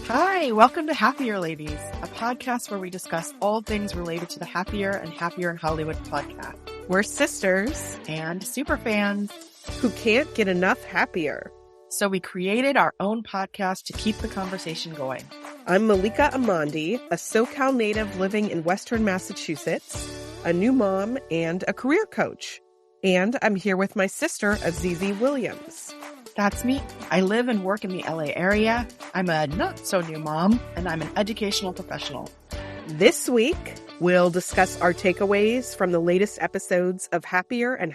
Hi, welcome to Happier Ladies, a podcast where we discuss all things related to the Happier in Hollywood podcast. We're sisters And super fans who can't get enough happier. So we created our own podcast to keep the conversation going. I'm Malika Amandi, a SoCal native living in Western Massachusetts, a new mom, and a career coach. And I'm here with my sister, Azizi Williams. That's me. I live and work in the LA area. I'm a not-so-new mom, and I'm an educational professional. This week, we'll discuss our takeaways from the latest episodes of Happier in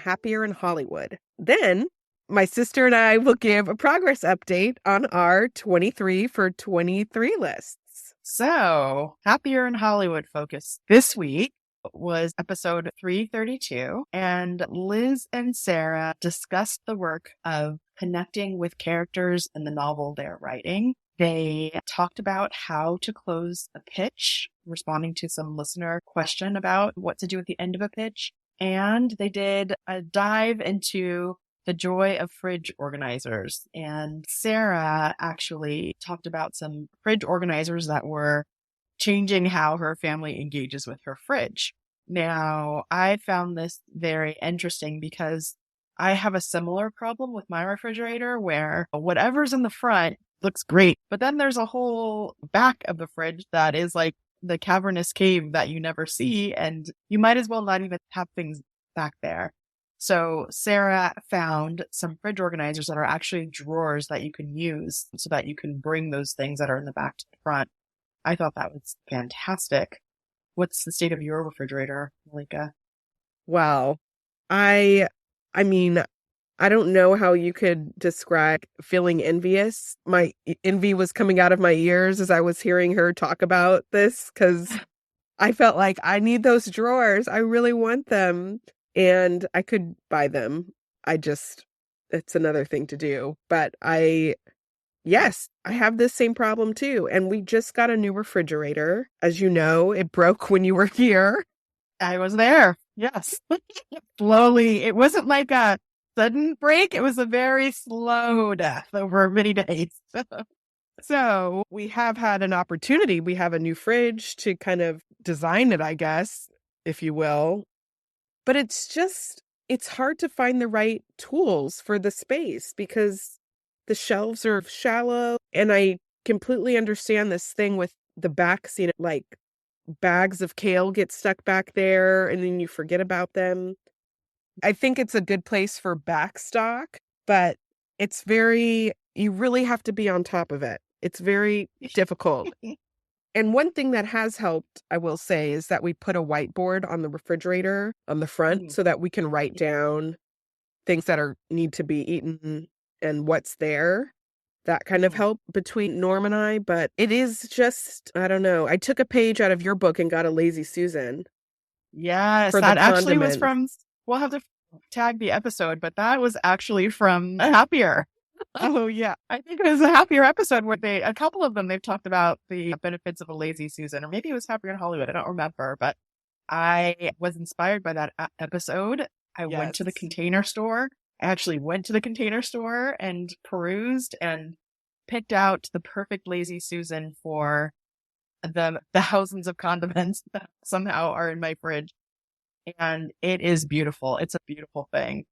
Hollywood. Then, my sister and I will give a progress update on our 23 for 23 lists. So, Happier in Hollywood focus this week was episode 332, and Liz and Sarah discussed the work of connecting with characters in the novel they're writing. They talked about how to close a pitch, responding to some listener question about what to do at the end of a pitch. And they did a dive into the joy of fridge organizers. And Sarah actually talked about some fridge organizers that were changing how her family engages with her fridge. Now, I found this very interesting because I have a similar problem with my refrigerator where whatever's in the front looks great, but then there's a whole back of the fridge that is like the cavernous cave that you never see, and you might as well not even have things back there. So Sarah found some fridge organizers that are actually drawers that you can use so that you can bring those things that are in the back to the front. I thought that was fantastic. What's the state of your refrigerator, Malika? Wow. I mean, I don't know how you could describe feeling envious. My envy was coming out of my ears as I was hearing her talk about this because I felt like I need those drawers. I really want them. And I could buy them. It's another thing to do. But yes, I have this same problem too. And we just got a new refrigerator. As you know, it broke when you were here. I was there. Yes. Slowly. It wasn't like a sudden break. It was a very slow death over many days. So we have had an opportunity. We have a new fridge to kind of design it, I guess, if you will. But it's hard to find the right tools for the space because the shelves are shallow. And I completely understand this thing with the back seat, like bags of kale get stuck back there and then you forget about them. I think it's a good place for back stock, but you really have to be on top of it. It's very difficult. And one thing that has helped, I will say, is that we put a whiteboard on the refrigerator on the front so that we can write down things that need to be eaten and what's there. That kind of help between Norm and I, but it is just, I don't know. I took a page out of your book and got a Lazy Susan. Yes, that actually was from, we'll have to tag the episode, but that was actually from Happier. Oh, yeah. I think it was a Happier episode where a couple of them, they've talked about the benefits of a Lazy Susan, or maybe it was Happier in Hollywood. I don't remember, but I was inspired by that episode. I went to the Container Store. I actually went to the Container Store and perused and picked out the perfect Lazy Susan for the thousands of condiments that somehow are in my fridge. And it is beautiful. It's a beautiful thing.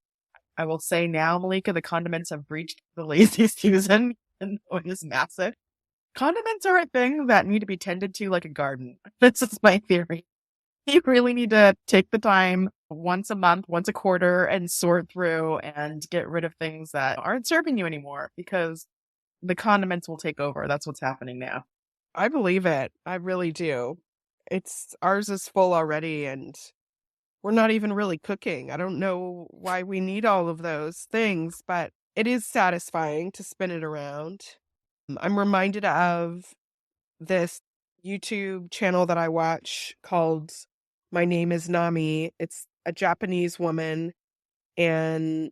I will say now, Malika, the condiments have breached the Lazy Susan, and it is massive. Condiments are a thing that need to be tended to like a garden. This is my theory. You really need to take the time once a month, once a quarter, and sort through and get rid of things that aren't serving you anymore because the condiments will take over. That's what's happening now. I believe it. I really do. Ours is full already and we're not even really cooking. I don't know why we need all of those things, but it is satisfying to spin it around. I'm reminded of this YouTube channel that I watch called My Name is Nami. It's a Japanese woman and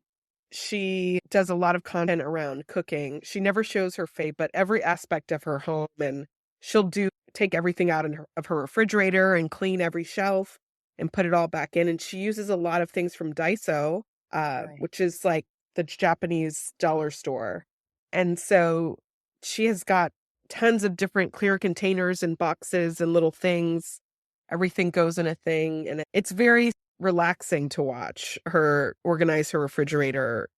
she does a lot of content around cooking. She never shows her face, but every aspect of her home, and she'll take everything out of her refrigerator and clean every shelf and put it all back in. And she uses a lot of things from Daiso, which is like the Japanese dollar store. And so she has got tons of different clear containers and boxes and little things. Everything goes in a thing. And it's very relaxing to watch her organize her refrigerator.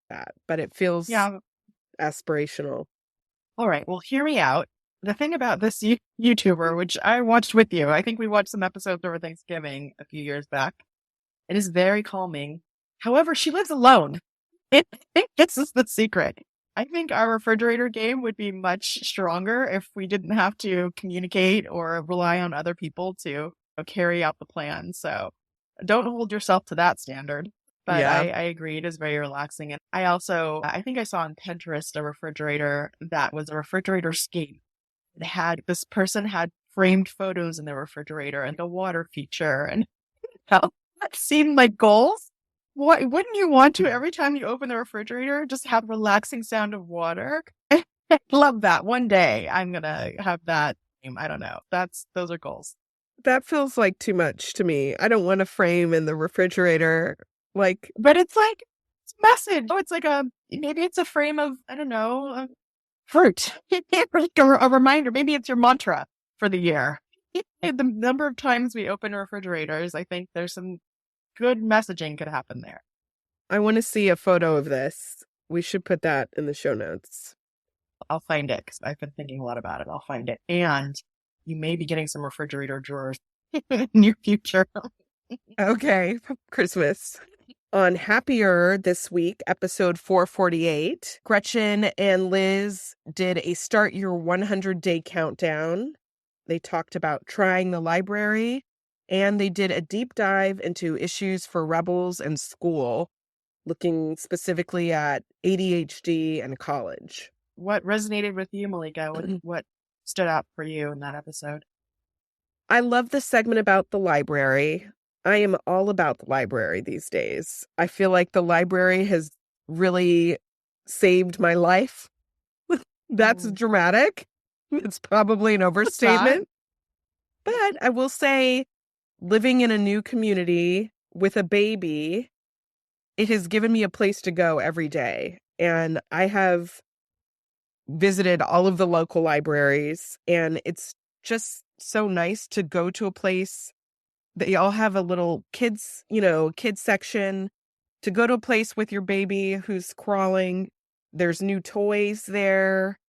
But it feels Yeah. aspirational. All right. Well, hear me out. The thing about this YouTuber, which I watched with you, I think we watched some episodes over Thanksgiving a few years back. It is very calming. However, she lives alone. I think this is the secret. I think our refrigerator game would be much stronger if we didn't have to communicate or rely on other people to carry out the plan. So don't hold yourself to that standard. But Yeah. I agree, it is very relaxing. And I think I saw on Pinterest a refrigerator that was a refrigerator scape. This person had framed photos in the refrigerator and the water feature. And that seemed like goals. What wouldn't you want to every time you open the refrigerator just have relaxing sound of water? I love that. One day I'm gonna have that. I don't know. Those are goals. That feels like too much to me. I don't want a frame in the refrigerator. Like, But it's a message. Oh, it's like maybe it's a frame of, I don't know, fruit. Like a reminder. Maybe it's your mantra for the year. The number of times we open refrigerators, I think there's some good messaging could happen there. I want to see a photo of this. We should put that in the show notes. I'll find it because I've been thinking a lot about it. I'll find it. And you may be getting some refrigerator drawers in the near future. Okay, Christmas. On Happier this week, episode 448, Gretchen and Liz did a Start Your 100-Day Countdown. They talked about trying the library, and they did a deep dive into issues for rebels and school, looking specifically at ADHD and college. What resonated with you, Malika? What stood out for you in that episode? I love the segment about the library. I am all about the library these days. I feel like the library has really saved my life. That's dramatic. It's probably an overstatement. But I will say, living in a new community with a baby, it has given me a place to go every day. And I have visited all of the local libraries, and it's just so nice to go to a place. They all have a little kids section, to go to a place with your baby who's crawling. There's new toys there.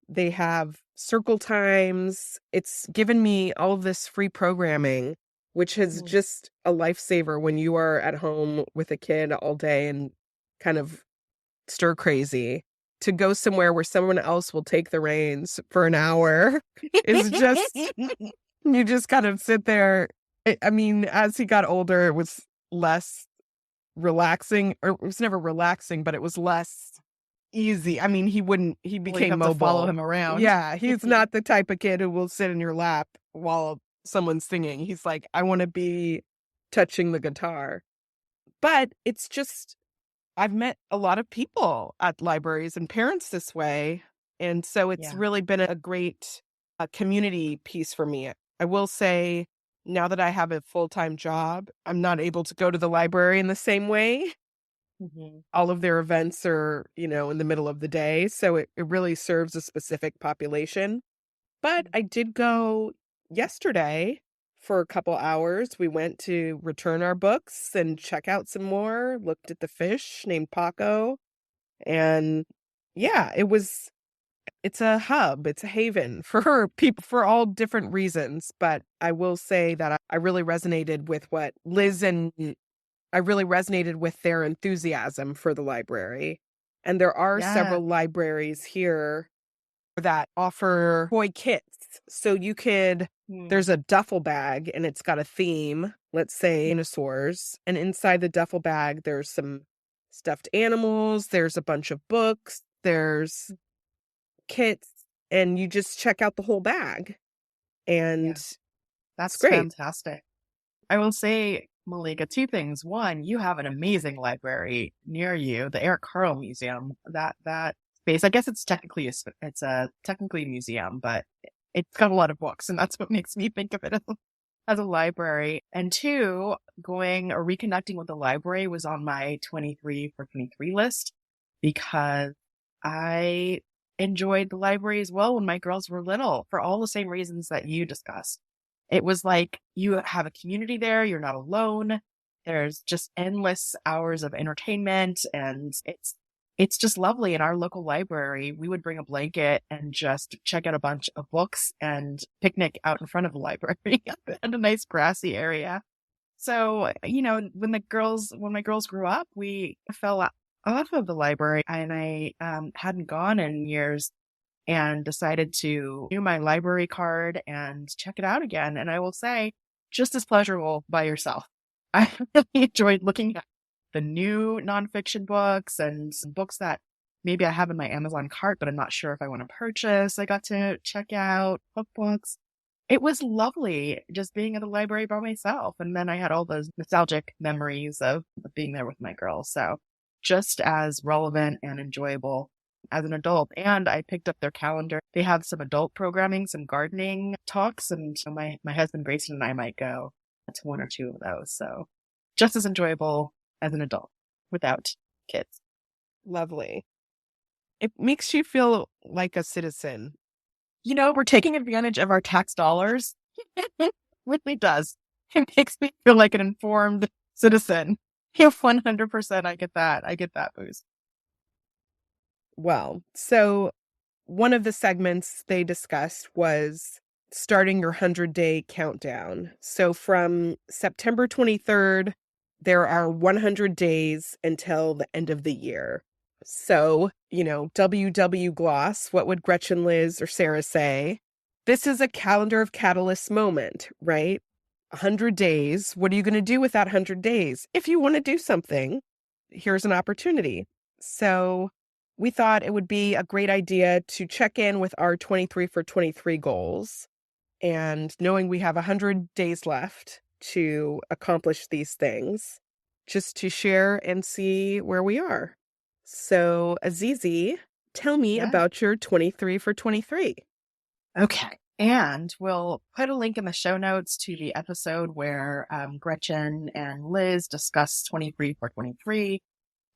They have circle times. It's given me all of this free programming, which is just a lifesaver when you are at home with a kid all day and kind of stir crazy. To go somewhere where someone else will take the reins for an hour is just, you just kind of sit there. I mean, as he got older, it was less relaxing, or it was never relaxing, but it was less easy. I mean, he became mobile. To follow him around. Yeah, he's not the type of kid who will sit in your lap while someone's singing. He's like, I want to be touching the guitar. But it's just, I've met a lot of people at libraries and parents this way. And so it's really been a great community piece for me. I will say, now that I have a full-time job, I'm not able to go to the library in the same way. All of their events are, in the middle of the day. So it really serves a specific population. But I did go yesterday for a couple hours. We went to return our books and check out some more, looked at the fish named Paco. And yeah, it's a hub, it's a haven for people for all different reasons. But I will say that I really resonated with what Liz and I really resonated with their enthusiasm for the library. And there are several libraries here that offer toy kits. So you could, there's a duffel bag and it's got a theme, let's say dinosaurs. And inside the duffel bag, there's some stuffed animals, there's a bunch of books, there's kits, and you just check out the whole bag. And that's great. Fantastic. I will say, Malika, two things. One, you have an amazing library near you, the Eric Carle Museum. That space, I guess it's technically a museum, but it's got a lot of books, and that's what makes me think of it as a library. And two, going or reconnecting with the library was on my 23 for 23 list, because I enjoyed the library as well when my girls were little for all the same reasons that you discussed. It was like you have a community there, you're not alone. There's just endless hours of entertainment, and it's just lovely. In our local library, we would bring a blanket and just check out a bunch of books and picnic out in front of the library in a nice grassy area. So, when my girls grew up, we fell off of the library, and I hadn't gone in years, and decided to do my library card and check it out again. And I will say, just as pleasurable by yourself. I really enjoyed looking at the new nonfiction books and some books that maybe I have in my Amazon cart, but I'm not sure if I want to purchase. I got to check out cookbooks. It was lovely just being at the library by myself. And then I had all those nostalgic memories of being there with my girls. So just as relevant and enjoyable as an adult. And I picked up their calendar. They have some adult programming, some gardening talks, and so my husband Grayson and I might go to one or two of those. So just as enjoyable as an adult without kids. Lovely. It makes you feel like a citizen. We're taking advantage of our tax dollars. It really does. It makes me feel like an informed citizen. Yeah, 100%. I get that. I get that boost. Well, so one of the segments they discussed was starting your 100-day countdown. So from September 23rd, there are 100 days until the end of the year. So, WW Gloss, what would Gretchen, Liz, or Sarah say? This is a calendar of catalyst moment, right? 100 days. What are you going to do with that 100 days? If you want to do something, here's an opportunity. So we thought it would be a great idea to check in with our 23 for 23 goals. And knowing we have 100 days left to accomplish these things, just to share and see where we are. So, Azizi, tell me Yeah. about your 23 for 23. Okay. And we'll put a link in the show notes to the episode where Gretchen and Liz discuss 23 for 23.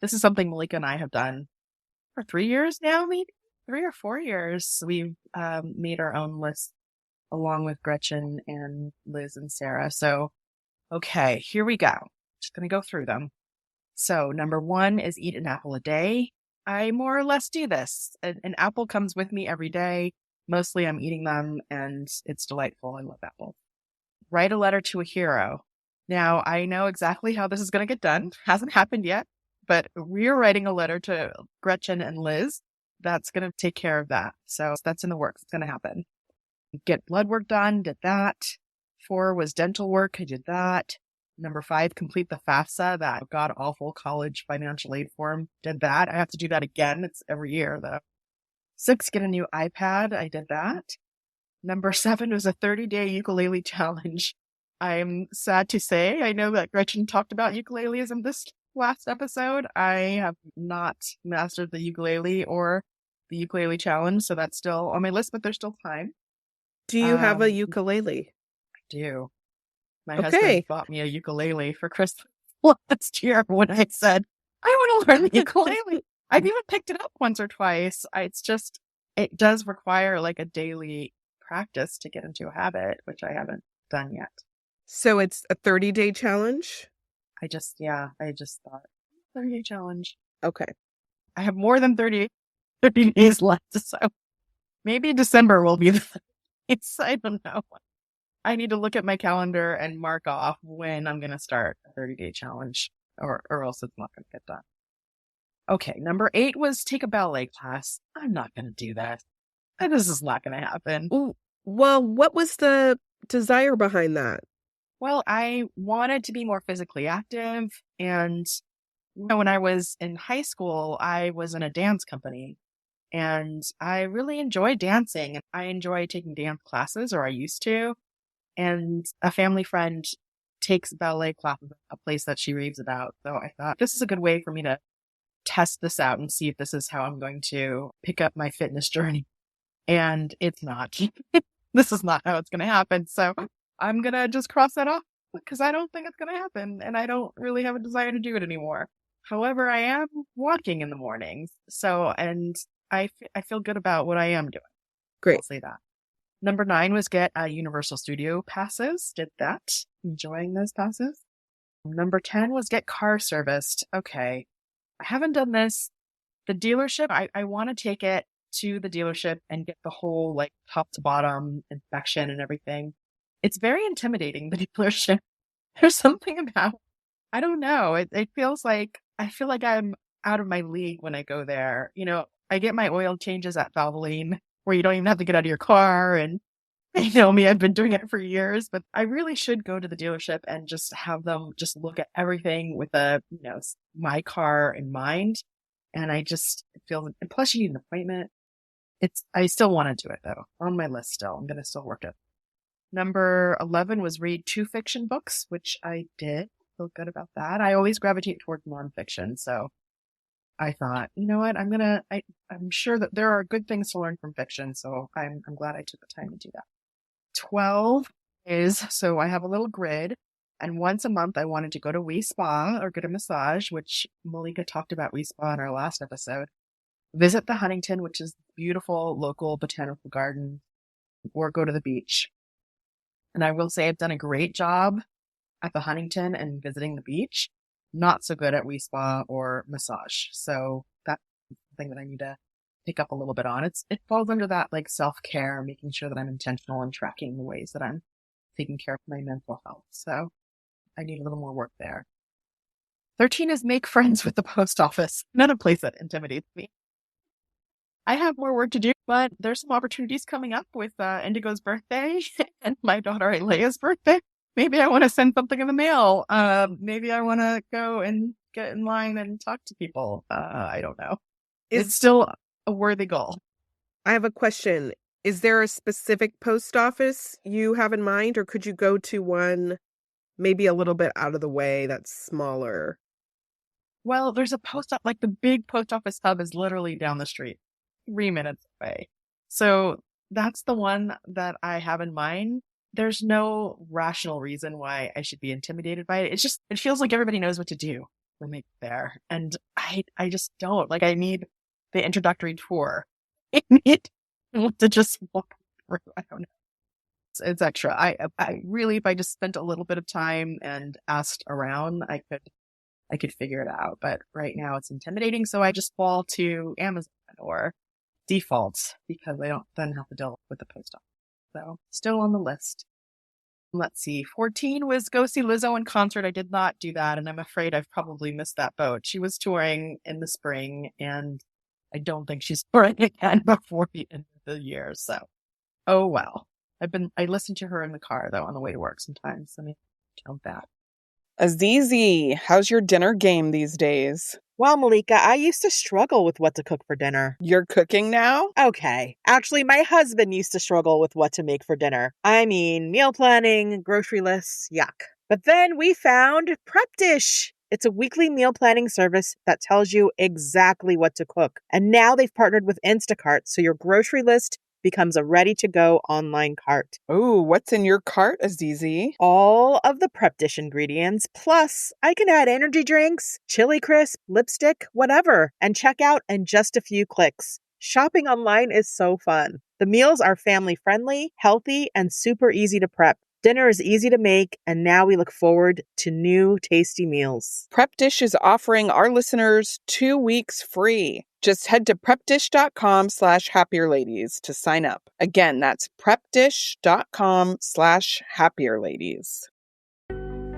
This is something Malika and I have done for 3 years now, maybe 3 or 4 years. We've made our own list along with Gretchen and Liz and Sarah. So, okay, here we go. Just going to go through them. So, number 1 is eat an apple a day. I more or less do this. An apple comes with me every day. Mostly I'm eating them, and it's delightful. I love apples. Write a letter to a hero. Now, I know exactly how this is going to get done. Hasn't happened yet, but we're writing a letter to Gretchen and Liz. That's going to take care of that. So that's in the works. It's going to happen. Get blood work done. Did that. 4 was dental work. I did that. Number 5, complete the FAFSA, that god awful college financial aid form. Did that. I have to do that again. It's every year though. 6, get a new iPad. I did that. Number 7 was a 30-day ukulele challenge. I'm sad to say, I know that Gretchen talked about ukuleles in this last episode. I have not mastered the ukulele or the ukulele challenge, so that's still on my list, but there's still time. Do you have a ukulele? I do. My Okay. husband bought me a ukulele for Christmas last year when I said, I want to learn the ukulele. I've even picked it up once or twice. It does require like a daily practice to get into a habit, which I haven't done yet. So it's a 30-day challenge? I just thought 30-day challenge. Okay. I have more than 30 days left. So maybe December will be I don't know. I need to look at my calendar and mark off when I'm going to start a 30-day challenge or else it's not going to get done. Okay. Number 8 was take a ballet class. I'm not going to do that. This is not going to happen. Well, what was the desire behind that? Well, I wanted to be more physically active. And when I was in high school, I was in a dance company and I really enjoyed dancing. I enjoy taking dance classes, or I used to. And a family friend takes ballet classes at a place that she raves about. So I thought this is a good way for me to test this out and see if this is how I'm going to pick up my fitness journey. And it's not. This is not how it's going to happen. So I'm going to just cross that off because I don't think it's going to happen. And I don't really have a desire to do it anymore. However, I am walking in the mornings. So, and I feel good about what I am doing. I'll Great. say that. Number 9 was get Universal Studio passes. Did that. Enjoying those passes. Number 10 was get car serviced. Okay. I haven't done this. The dealership, I want to take it to the dealership and get the whole like top to bottom inspection and everything. It's very intimidating, the dealership. There's something about, I don't know. It feels like, I feel like I'm out of my league when I go there. You know, I get my oil changes at Valvoline where you don't even have to get out of your car. And you know me, I've been doing it for years, but I really should go to the dealership and just have them just look at everything with my car in mind. And I just feel, and plus you need an appointment. I still want to do it though. On my list still. I'm going to still work it. Number 11 was read 2 fiction books, which I did. Feel good about that. I always gravitate towards nonfiction. So I thought, you know what? I'm sure that there are good things to learn from fiction. So I'm glad I took the time to do that. 12 so I have a little grid. And once a month, I wanted to go to Wi Spa or get a massage, which Malika talked about Wi Spa in our last episode. Visit the Huntington, which is beautiful local botanical garden, or go to the beach. And I will say I've done a great job at the Huntington and visiting the beach. Not so good at Wi Spa or massage. So that's something that I need to pick up a little bit on. It falls under that like self-care, making sure that I'm intentional and tracking the ways that I'm taking care of my mental health. So I need a little more work there. 13 is make friends with the post office. Another place that intimidates me. I have more work to do, but there's some opportunities coming up with Indigo's birthday and my daughter Alea's birthday. Maybe I want to send something in the mail. Maybe I want to go and get in line and talk to people. I don't know. It's still a worthy goal. I have a question. Is there a specific post office you have in mind, or could you go to one maybe a little bit out of the way that's smaller? Well, there's a like the big post office hub is literally down the street, 3 minutes away. So that's the one that I have in mind. There's no rational reason why I should be intimidated by it. It feels like everybody knows what to do when they get there. And I just don't. Like, I need the introductory tour. I need to just walk through. I don't know. It's extra. I really, if I just spent a little bit of time and asked around, I could figure it out. But right now it's intimidating. So I just fall to Amazon or default because I don't then have to deal with the post office. So still on the list. Let's see. 14 was go see Lizzo in concert. I did not do that. And I'm afraid I've probably missed that boat. She was touring in the spring and I don't think she's touring again before the end of the year. So, oh well. I listen to her in the car though on the way to work sometimes. I mean, count that. Azizi, how's your dinner game these days? Well, Malika, I used to struggle with what to cook for dinner. You're cooking now? Okay. Actually, my husband used to struggle with what to make for dinner. I mean, meal planning, grocery lists, yuck. But then we found Prep Dish. It's a weekly meal planning service that tells you exactly what to cook. And now they've partnered with Instacart, so your grocery list becomes a ready-to-go online cart. Ooh, what's in your cart, Azizi? All of the Prep Dish ingredients, plus I can add energy drinks, chili crisp, lipstick, whatever, and check out in just a few clicks. Shopping online is so fun. The meals are family-friendly, healthy, and super easy to prep. Dinner is easy to make, and now we look forward to new tasty meals. Prep Dish is offering our listeners 2 weeks free. Just head to prepdish.com/happierladies to sign up. Again, that's prepdish.com/happierladies.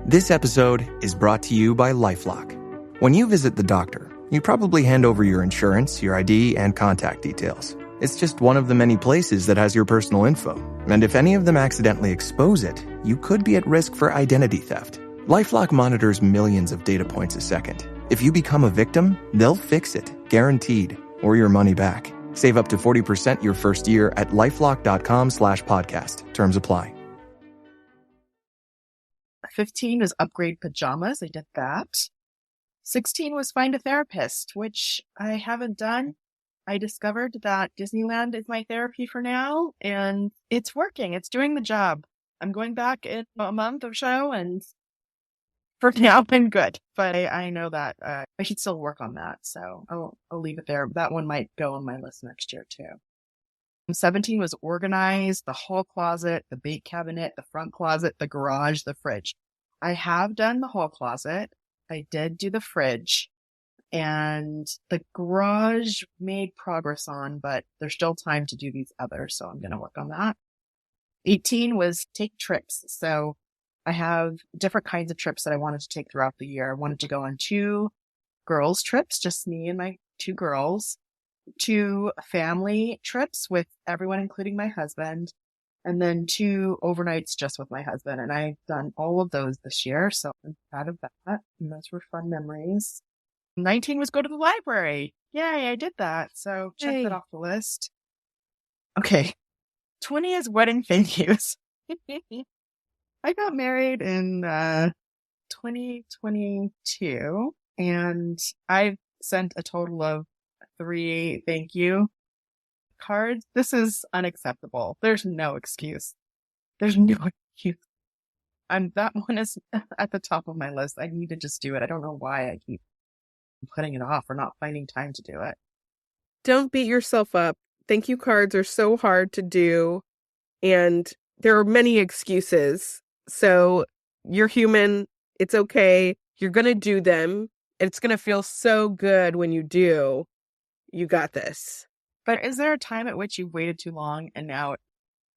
This episode is brought to you by LifeLock. When you visit the doctor, you probably hand over your insurance, your ID, and contact details. It's just one of the many places that has your personal info. And if any of them accidentally expose it, you could be at risk for identity theft. LifeLock monitors millions of data points a second. If you become a victim, they'll fix it, guaranteed, or your money back. Save up to 40% your first year at lifelock.com/podcast. Terms apply. 15 was upgrade pajamas. I did that. 16 was find a therapist, which I haven't done. I discovered that Disneyland is my therapy for now, and it's working. It's doing the job. I'm going back in a month or so, and for now I'm good. But I know that I should still work on that. So I'll leave it there. That one might go on my list next year too. 17 was organized, the hall closet, the bake cabinet, the front closet, the garage, the fridge. I have done the hall closet. I did do the fridge. And the garage made progress on, but there's still time to do these others. So I'm going to work on that. 18 was take trips. So I have different kinds of trips that I wanted to take throughout the year. I wanted to go on 2 girls trips, just me and my 2 girls, 2 family trips with everyone, including my husband, and then 2 overnights just with my husband. And I've done all of those this year. So I'm proud of that. And those were fun memories. 19 was go to the library. Yay, I did that. So check that off the list. Okay. 20 is wedding thank yous. I got married in 2022 and I've sent a total of 3 thank you cards. This is unacceptable. There's no excuse. There's no excuse. That one is at the top of my list. I need to just do it. I don't know why I keep putting it off or not finding time to do it. Don't beat yourself up. Thank you cards are so hard to do, and there are many excuses. So you're human. It's okay. You're going to do them. It's going to feel so good when you do. You got this. But is there a time at which you've waited too long and now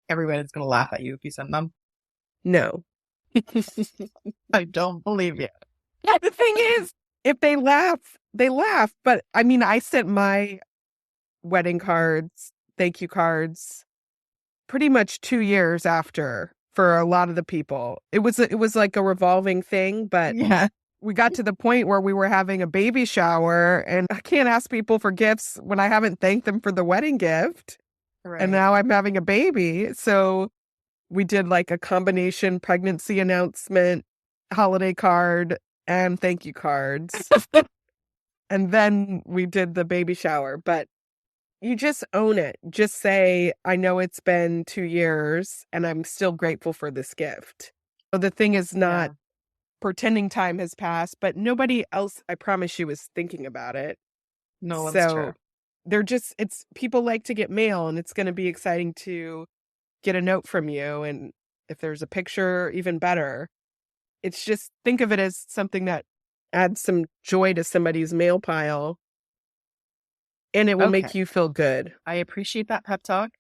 everybody's going to laugh at you if you send them? No. I don't believe you. Yeah, the thing is, if they laugh, they laugh. But I mean, I sent my wedding cards, thank you cards, pretty much 2 years after for a lot of the people. It was like a revolving thing, but yeah, we got to the point where we were having a baby shower and I can't ask people for gifts when I haven't thanked them for the wedding gift. right. And now I'm having a baby. So we did like a combination pregnancy announcement, holiday card, and thank you cards. And then we did the baby shower. But you just own it. Just say, I know it's been 2 years and I'm still grateful for this gift. So the thing is not pretending time has passed, but nobody else, I promise you, is thinking about it. No, that's true. They're just, it's people like to get mail and it's going to be exciting to get a note from you. And if there's a picture, even better. It's just, think of it as something that adds some joy to somebody's mail pile and it will make you feel good. I appreciate that pep talk.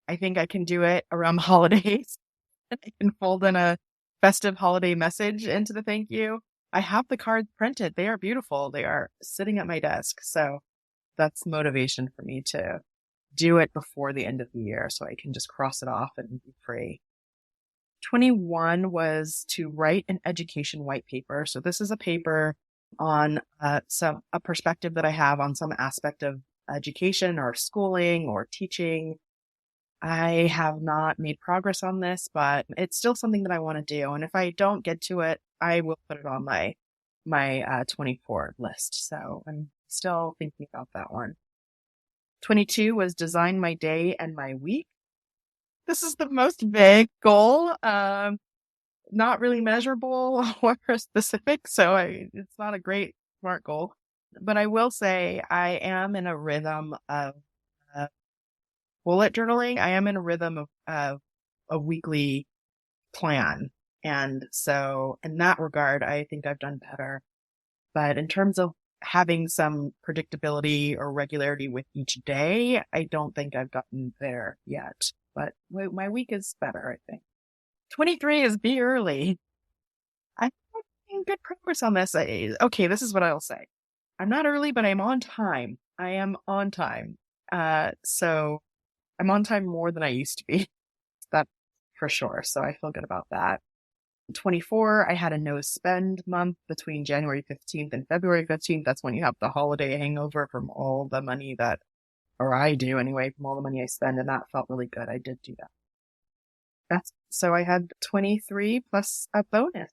I think I can do it around the holidays. I can fold in a festive holiday message into the thank you. I have the cards printed. They are beautiful. They are sitting at my desk. So that's motivation for me to do it before the end of the year so I can just cross it off and be free. 21 was to write an education white paper. So this is a paper on a perspective that I have on some aspect of education or schooling or teaching. I have not made progress on this, but it's still something that I want to do. And if I don't get to it, I will put it on my 24 list. So I'm still thinking about that one. 22 was design my day and my week. This is the most vague goal, not really measurable or specific. So it's not a great SMART goal, but I will say I am in a rhythm of bullet journaling. I am in a rhythm of a weekly plan. And so in that regard, I think I've done better. But in terms of having some predictability or regularity with each day, I don't think I've gotten there yet. But my week is better, I think. 23 is be early. I'm making good progress on this. Okay, this is what I'll say. I'm not early, but I'm on time. I am on time. So I'm on time more than I used to be. That's for sure. So I feel good about that. 24, I had a no spend month between January 15th and February 15th. That's when you have the holiday hangover from all the money or I do anyway, from all the money I spend. And that felt really good. I did do that. So I had 23 plus a bonus.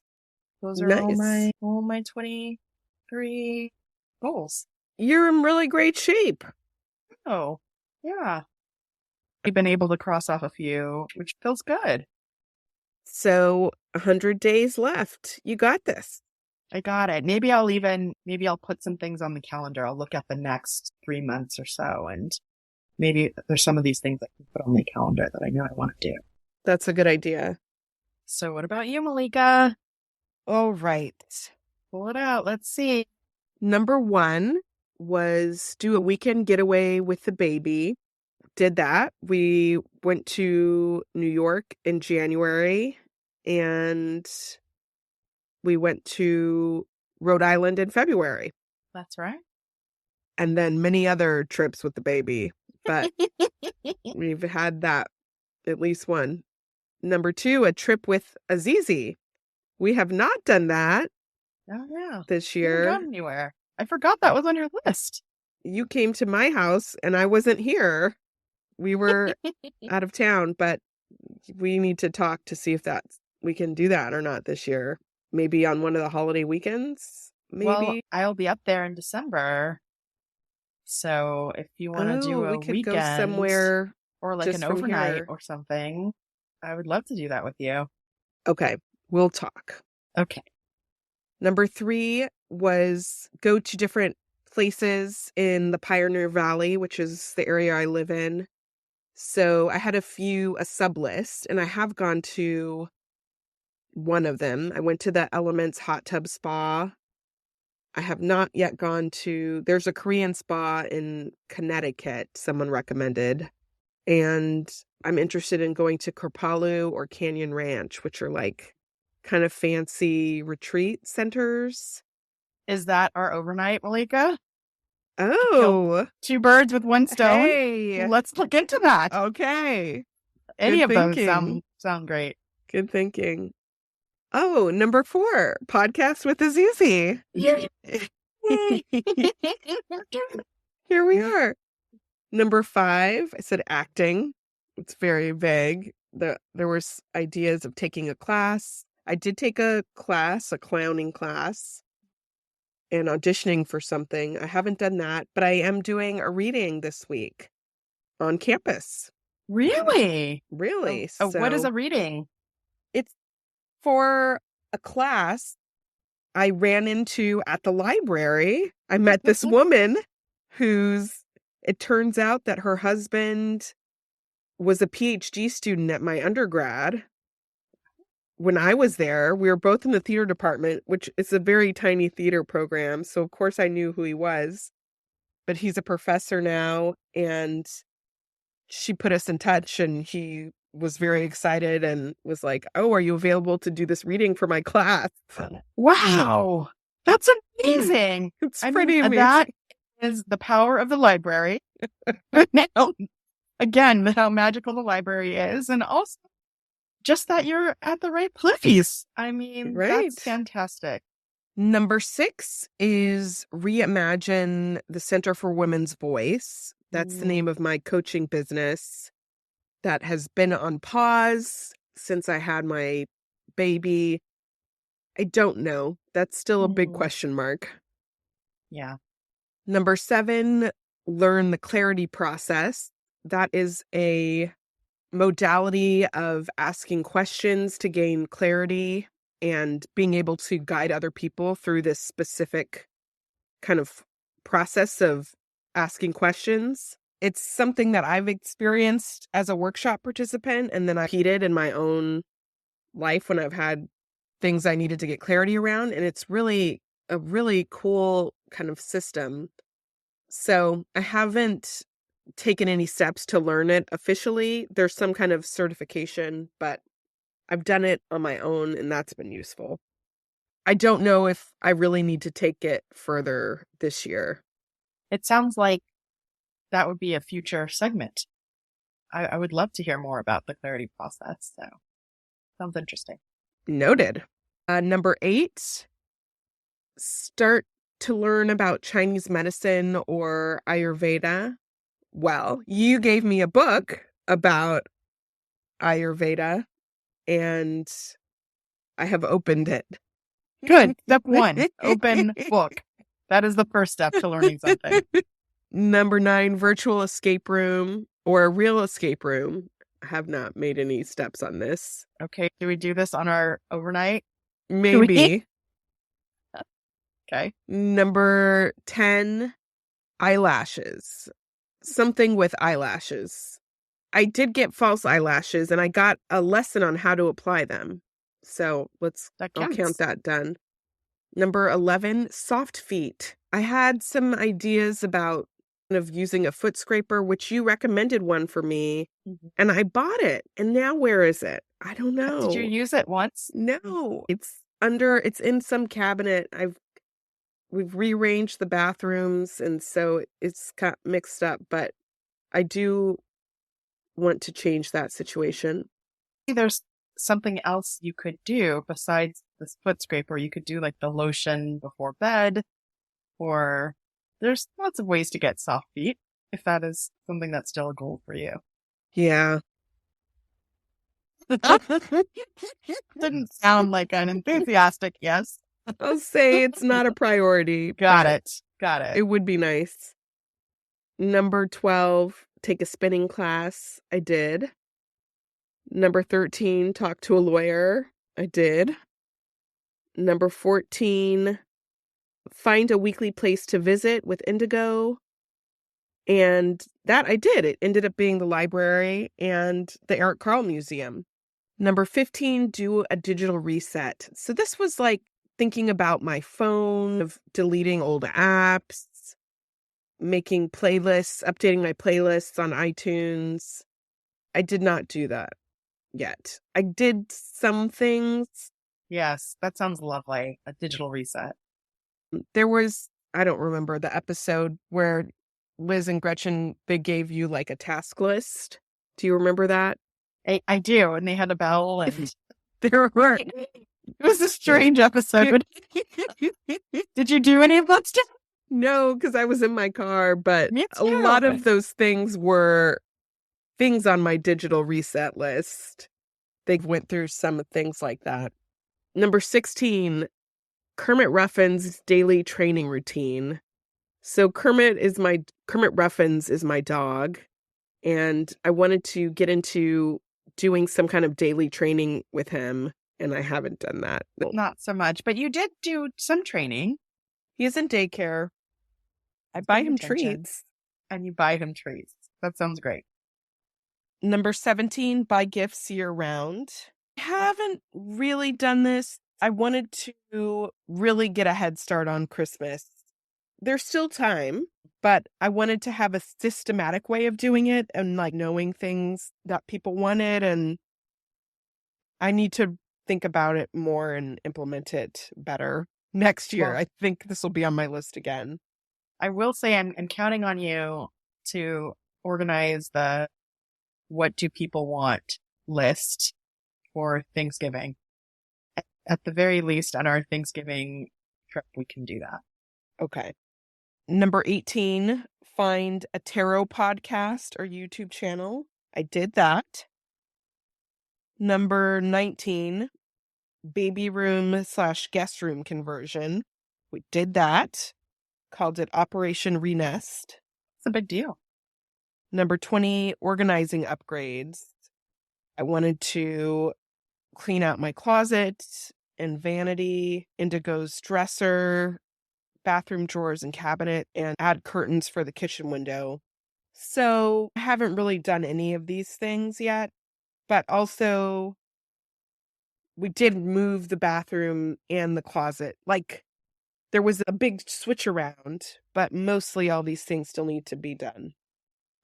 Those are nice. all my 23 goals. You're in really great shape. Oh, yeah. I've been able to cross off a few, which feels good. So 100 days left. You got this. I got it. Maybe I'll put some things on the calendar. I'll look at the next 3 months or so, and maybe there's some of these things I can put on my calendar that I know I want to do. That's a good idea. So what about you, Malika? All right. Pull it out. Let's see. Number 1 was do a weekend getaway with the baby. Did that. We went to New York in January, and we went to Rhode Island in February, That's right. and then many other trips with the baby. But we've had that at least one. Number 2, a trip with Azizi. We have not done that Oh, yeah. this You haven't year. gone anywhere. I forgot that was on your list. You came to my house and I wasn't here. We were out of town, but we need to talk to see if we can do that or not this year. Maybe on one of the holiday weekends. Maybe. Well, I'll be up there in December. So if you want to do a we could go weekend somewhere or like just an from overnight here. or something, I would love to do that with you. Okay, we'll talk. Okay. Number 3 was go to different places in the Pioneer Valley, which is the area I live in. So I had a sub list, and I have gone to one of them. I went to the Elements Hot Tub Spa. I have not yet gone there's a Korean spa in Connecticut, someone recommended. And I'm interested in going to Kripalu or Canyon Ranch, which are like kind of fancy retreat centers. Is that our overnight, Malika? Oh, 2 birds with 1 stone. hey. Let's look into that. Okay. Any good of those thinking. sound great. Good thinking. Oh, number 4, podcast with Azizi. Here we are. Number 5, I said acting. It's very vague. There were ideas of taking a class. I did take a clowning class, and auditioning for something. I haven't done that, but I am doing a reading this week on campus. Really? Really? What is So a reading? it's for a class I ran into at the library. I met this woman it turns out that her husband was a PhD student at my undergrad. When I was there, we were both in the theater department, which is a very tiny theater program. So of course I knew who he was, but he's a professor now, and she put us in touch, and he was very excited and was like, "Oh, are you available to do this reading for my class?" Wow. That's amazing. It's pretty amazing. That is the power of the library. Now, again, how magical the library is, and also just that you're at the right place. I mean, Right. That's fantastic. Number 6 is reimagine the Center for Women's Voice. That's the name of my coaching business that has been on pause since I had my baby. I don't know. That's still a big question mark. Yeah. Number 7, learn the clarity process. That is a modality of asking questions to gain clarity and being able to guide other people through this specific kind of process of asking questions. It's something that I've experienced as a workshop participant, and then I repeated in my own life when I've had things I needed to get clarity around. And it's really a really cool kind of system. So I haven't taken any steps to learn it officially. There's some kind of certification, but I've done it on my own, and that's been useful. I don't know if I really need to take it further this year. It sounds like that would be a future segment. I would love to hear more about the clarity process. So sounds interesting. Noted. Number 8, start to learn about Chinese medicine or Ayurveda. Well, you gave me a book about Ayurveda, and I have opened it. Good. Step 1, open book. That is the first step to learning something. Number 9, virtual escape room or a real escape room. I have not made any steps on this. Okay. Do we do this on our overnight? Maybe. Okay. Number 10, eyelashes. Something with eyelashes. I did get false eyelashes and I got a lesson on how to apply them. So That I'll counts. count that done. Number 11, soft feet. I had some ideas about using a foot scraper, which you recommended one for me, Mhm. and I bought it. And now where is it? I don't Did you know. use it once? No, it's in some cabinet. We've rearranged the bathrooms, and so it's got mixed up, but I do want to change that situation. There's something else you could do besides this foot scraper. You could do like the lotion before bed, or there's lots of ways to get soft feet if that is something that's still a goal for you. Yeah. Didn't sound like an enthusiastic yes. I'll say it's not a priority, Got but it. Got it. it would be nice. Number 12, take a spinning class. I did. Number 13, talk to a lawyer. I did. Number 14, find a weekly place to visit with Indigo. And that I did. It ended up being the library and the Eric Carle Museum. Number 15, do a digital reset. So this was like thinking about my phone, of deleting old apps, making playlists, updating my playlists on iTunes. I did not do that yet. I did some things. Yes, that sounds lovely. A digital reset. There was, I don't remember the episode where Liz and Gretchen, they gave you like a task list. Do you remember that? I do. And they had a bell and There were. it was a strange episode. Did you do any of that stuff? No, because I was in my car, but Me a lot too. of those things were things on my digital reset list. They went through some things like that. Number 16, Kermit Ruffin's daily training routine. So Kermit Ruffins is my dog, and I wanted to get into doing some kind of daily training with him, and I haven't done that. Not so much, but you did do some training. He is in daycare. I He's buy paying him attention. treats. And you buy him treats. That sounds great. Number 17, buy gifts year round. I haven't really done this. I wanted to really get a head start on Christmas. There's still time, but I wanted to have a systematic way of doing it and like knowing things that people wanted. And I need to think about it more and implement it better next year. Well, I think this will be on my list again. I will say I'm counting on you to organize the what do people want list for Thanksgiving. At the very least, on our Thanksgiving trip, we can do that. Okay. Number 18, find a tarot podcast or YouTube channel. I did that. Number 19, baby room/guest room conversion. We did that. Called it Operation Renest. It's a big deal. Number 20, organizing upgrades. I wanted to clean out my closet and vanity, Indigo's dresser, bathroom drawers and cabinet, and add curtains for the kitchen window. So I haven't really done any of these things yet, but also we did move the bathroom and the closet. Like there was a big switch around, but mostly all these things still need to be done.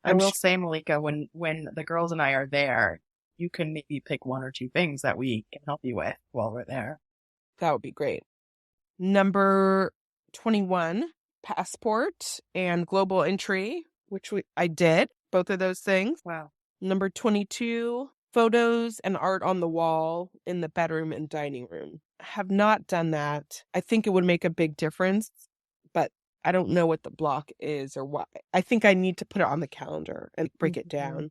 I will say, Malika, when the girls and I are there, you can maybe pick one or two things that we can help you with while we're there. That would be great. Number 21, passport and global entry, which I did, both of those things. Wow. Number 22, photos and art on the wall in the bedroom and dining room. I have not done that. I think it would make a big difference, but I don't know what the block is or what. I think I need to put it on the calendar and break it down.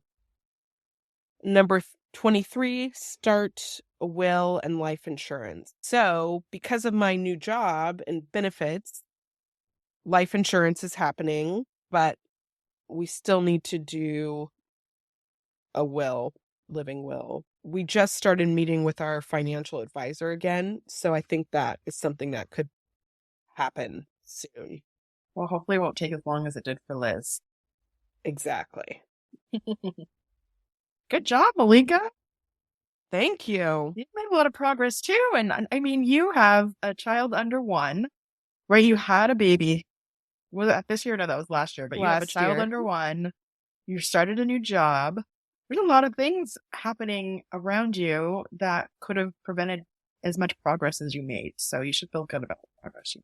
Number 23, start a will and life insurance. So because of my new job and benefits, life insurance is happening, but we still need to do a living will. We just started meeting with our financial advisor again. So I think that is something that could happen soon. Well, hopefully it won't take as long as it did for Liz. Exactly. Good job, Malika. Thank you. You've made a lot of progress too. And I mean, you have a child under 1, where you had a baby. Was that this year? No, that was last year. But you have a Last child year. under 1. You started a new job. There's a lot of things happening around you that could have prevented as much progress as you made. So you should feel good about the progress.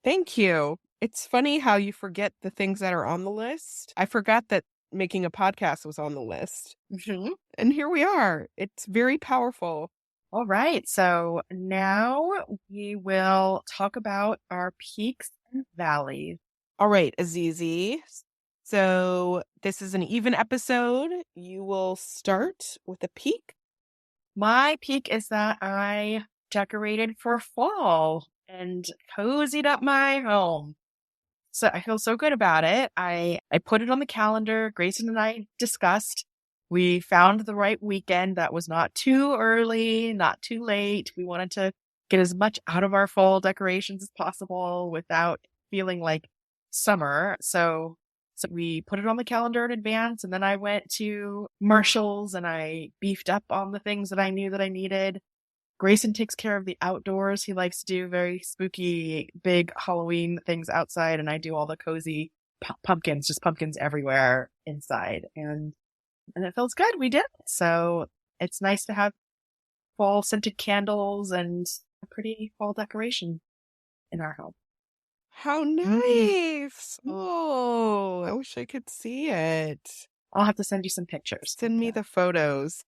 Thank you. It's funny how you forget the things that are on the list. I forgot that making a podcast was on the list. Mm-hmm. And here we are. It's very powerful. All right. So now we will talk about our peaks and valleys. All right, Azizi. So this is an even episode. You will start with a peak. My peak is that I decorated for fall and cozied up my home. So I feel so good about it. I put it on the calendar. Grayson and I discussed. We found the right weekend that was not too early, not too late. We wanted to get as much out of our fall decorations as possible without feeling like summer. So we put it on the calendar in advance, and then I went to Marshall's and I beefed up on the things that I knew that I needed. Grayson takes care of the outdoors. He likes to do very spooky, big Halloween things outside, and I do all the cozy pumpkins, just pumpkins everywhere inside. And it feels good. We did. So it's nice to have fall scented candles and a pretty fall decoration in our home. How nice. Oh, I wish I could see it. I'll have to send you some pictures. Send me the photos.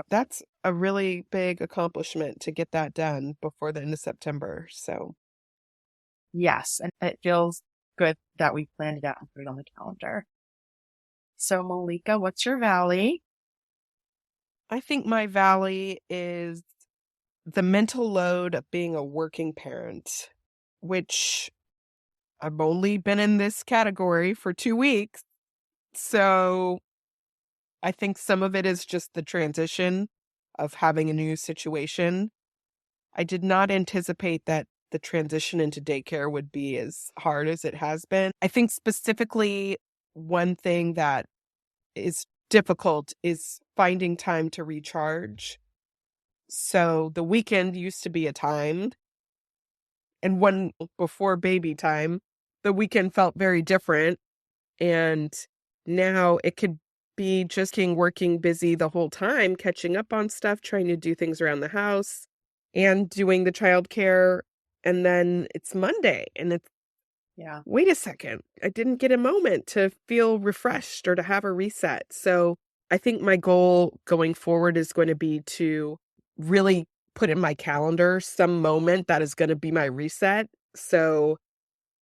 That's a really big accomplishment to get that done before the end of September. So, yes, and it feels good that we planned it out and put it on the calendar. So, Malika, what's your valley? I think my valley is the mental load of being a working parent, which I've only been in this category for 2 weeks. So I think some of it is just the transition of having a new situation. I did not anticipate that the transition into daycare would be as hard as it has been. I think specifically one thing that is difficult is finding time to recharge. So the weekend used to be a time, and one before baby time, the weekend felt very different. And now it could be just working busy the whole time, catching up on stuff, trying to do things around the house and doing the childcare. And then it's Monday and it's, wait a second, I didn't get a moment to feel refreshed or to have a reset. So I think my goal going forward is going to be to really put in my calendar some moment that is going to be my reset. So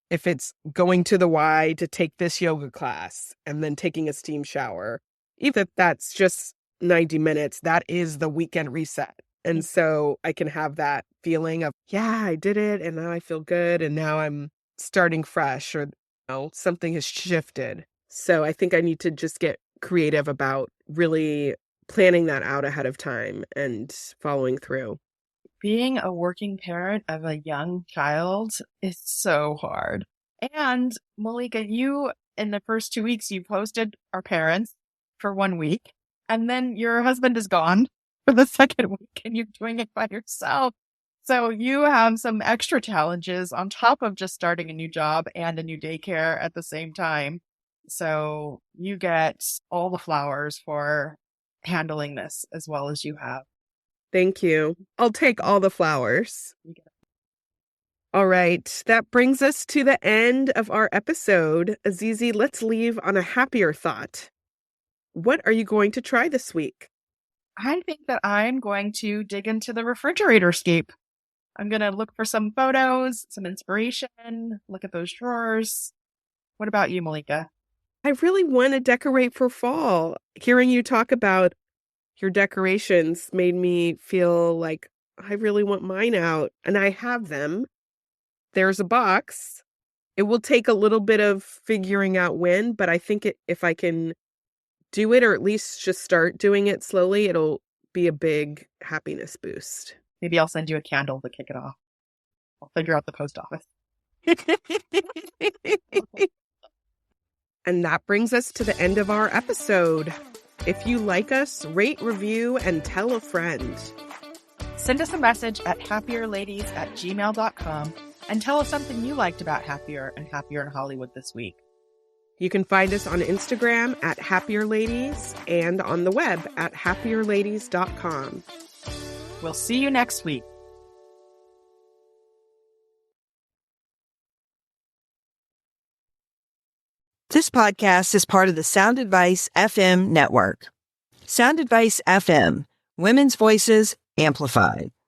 if it's going to the Y to take this yoga class and then taking a steam shower, even if that's just 90 minutes, that is the weekend reset. And so I can have that feeling of, yeah, I did it and now I feel good and now I'm starting fresh, or something has shifted. So I think I need to just get creative about really planning that out ahead of time and following through. Being a working parent of a young child is so hard. And Malika, you, in the first 2 weeks, you hosted our parents for 1 week, and then your husband is gone for the second week, and you're doing it by yourself. So you have some extra challenges on top of just starting a new job and a new daycare at the same time. So you get all the flowers for handling this as well as you have. Thank you. I'll take all the flowers. All right. That brings us to the end of our episode. Azizi, let's leave on a happier thought. What are you going to try this week? I think that I'm going to dig into the refrigerator scape. I'm going to look for some photos, some inspiration, look at those drawers. What about you, Malika? I really want to decorate for fall. Hearing you talk about your decorations made me feel like I really want mine out, and I have them. There's a box. It will take a little bit of figuring out when, but I think if I can do it, or at least just start doing it slowly, it'll be a big happiness boost. Maybe I'll send you a candle to kick it off. I'll figure out the post office. And that brings us to the end of our episode. If you like us, rate, review, and tell a friend. Send us a message at happierladies@gmail.com and tell us something you liked about Happier and Happier in Hollywood this week. You can find us on Instagram at happierladies and on the web at happierladies.com. We'll see you next week. This podcast is part of the Sound Advice FM network. Sound Advice FM, women's voices amplified.